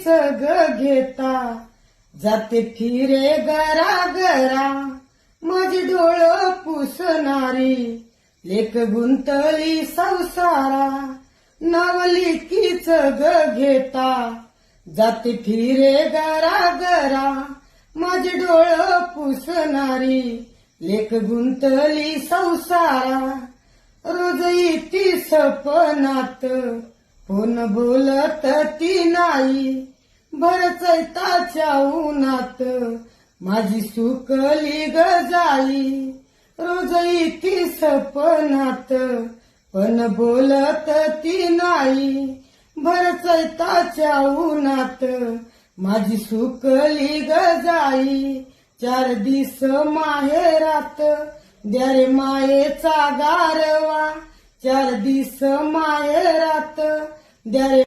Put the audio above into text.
लेकीच ग घेता जाते फिरे गरा गरा माझी डोळं पुसणारी लेक गुंतली संसारा नवलिकीच ग घेता जाते फिरे गरा गरा माझी डोळं पुसणारी लेक गुंतली संसारा रोज येती सपनात फोन बोलत ती नाही भर चैताच्या उन्हात माझी सुकली ग जाई रोज येती सपनात पण बोलत ती नाही भर चैताच्या उन्हात माझी सुकली ग जाई 4 दिस माहेरात द्या रे मायेचा गारवा 4 दिस माहेरात द्या रे